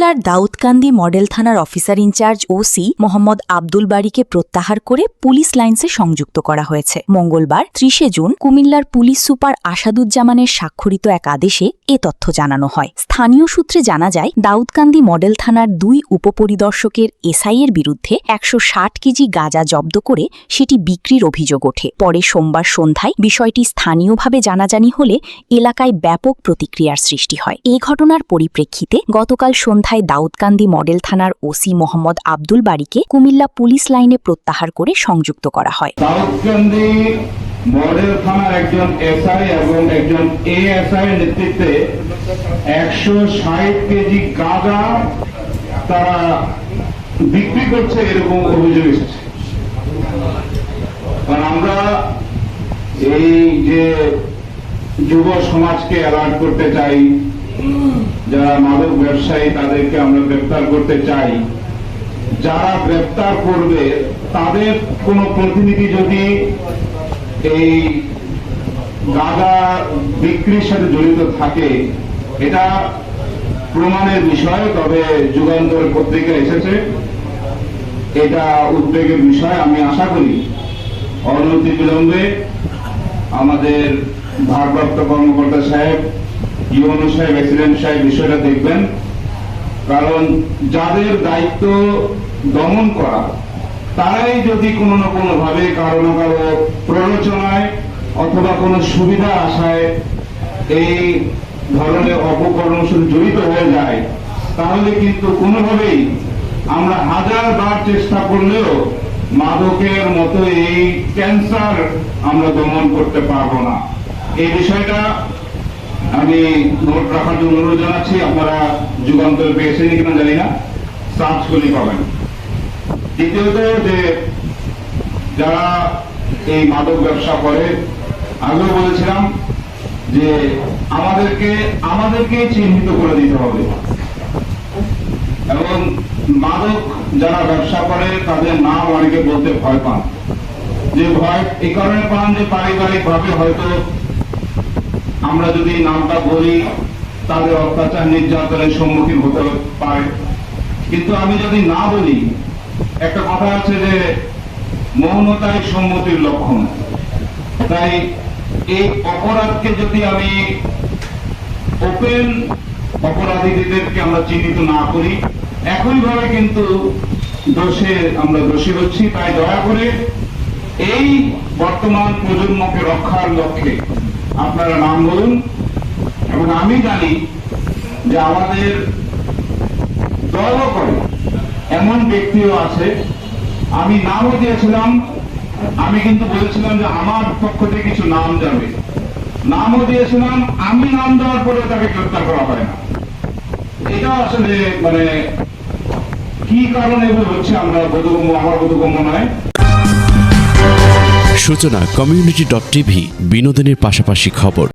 কুমিল্লার দাউদকান্দি মডেল থানার officer in charge OC Mohammad Abdul বারীকে প্রত্যাহার করে পুলিশ লাইন্সে সংযুক্ত করা হয়েছে। মঙ্গলবার ৩০ জুন কুমিল্লার পুলিশ সুপার আসাদুজ্জামানের স্বাক্ষরিত এক আদেশে এ তথ্য জানানো হয়। স্থানীয় সূত্রে জানা যায়, দাউদকান্দি মডেল থানার ২ উপপরিদর্শকের এসআইয়ের বিরুদ্ধে ১৬০ কেজি গাঁজা জব্দ করে সেটি বিক্রির অভিযোগ ওঠে। পরে সোমবার সন্ধ্যায় বিষয়টি স্থানীয়ভাবে জানাজানি হলে এলাকায় ব্যাপক প্রতিক্রিয়ার সৃষ্টি হয়। এ ঘটনার পরিপ্রেক্ষিতে গতকাল সন্ধ্যায় দাউদকান্দি মডেল থানার ওসি মোহাম্মদ আব্দুল বারীকে কুমিল্লা পুলিশ লাইনে প্রত্যাহার করে সংযুক্ত করা হয়। দাউদকান্দি মডেল থানার একজন এসআই এবং একজন এএসআই নেতৃত্বে ১৬০ কেজি গাঁজা তারা বিক্রি করছে এরকম অভিযোগ এসেছে। কারণ আমরা এই যে যুব সমাজকে অ্যালার্ট করতে চাই, যারা মাদক ব্যবসায়ী তাদেরকে আমরা গ্রেফতার করতে চাই। যারা গ্রেফতার করবে তাদের কোন প্রতিনিধি যদি এই গাঁজা বিক্রির সাথে জড়িত থাকে, এটা প্রমাণের বিষয়। তবে যুগান্তর পত্রিকা এসেছে, এটা উদ্বেগের বিষয়। আমি আশা করি অনতিবিলম্বে আমাদের ভারপ্রাপ্ত কর্মকর্তা সাহেব, ইউনো সাহেব, এক্সিলেন্ট সাহেব বিষয়টা দেখবেন। কারণ যাদের দায়িত্ব দমন করা, তারাই যদি কোনো না কোনো ভাবে কারো না কারো প্ররোচনায় অথবা কোনো সুবিধা আশায় এই ধরনের অপকর্মসূচি জড়িত হয়ে যায়, তাহলে কিন্তু কোনোভাবেই আমরা হাজারবার চেষ্টা করলেও মাদকের মতো এই ক্যান্সার আমরা দমন করতে পারবো না। এই বিষয়টা আমি নোট রাখার জন্য অনুরোধ জানাচ্ছি। আপনারা যুগান্তর পেয়েছেন কিনা জানি না, সার্চ করলে পাবেন। দ্বিতীয়ত, যে যারা এই মাদক ব্যবসা করে, আগেও বলেছিলাম যে আমাদেরকে চিহ্নিত করে দিতে হবে। এবং মাদক যারা ব্যবসা করে তাদের নাম অনেকে বলতে ভয় পান। যে ভয় এই কারণে পান যে পারিবারিক ভাবে হয়তো আমরা যদি নামটা বলি তাদের অত্যাচার নির্যাতনের সম্মুখীন হতে পারে। কিন্তু আমি যদি না বলি, একটা কথা আছে যে মৌনতাই সম্মতির লক্ষণ। তাই এই অপরাধকে যদি আমি ওপেন অপরাধীদেরকে আমরা চিহ্নিত না করি, একইভাবে কিন্তু আমরা দোষী হচ্ছি। তাই দয়া করে এই বর্তমান প্রজন্মকে রক্ষার লক্ষ্যে আপনারা নাম বলুন। এবং আমি জানি যে আমাদের দলও করে এমন ব্যক্তিও আছে। আমি নামও দিয়েছিলাম, আমি কিন্তু বলেছিলাম যে আমার পক্ষ থেকে কিছু নাম যাবে, নামও দিয়েছিলাম। আমি নাম দেওয়ার পরে তাকে গ্রেফতার করা হয় না। এটা আসলে কি কারণে হচ্ছে আমার বোধগম্য নয়। সূচনা community.tv, বিনোদনের পাশাপাশি খবর।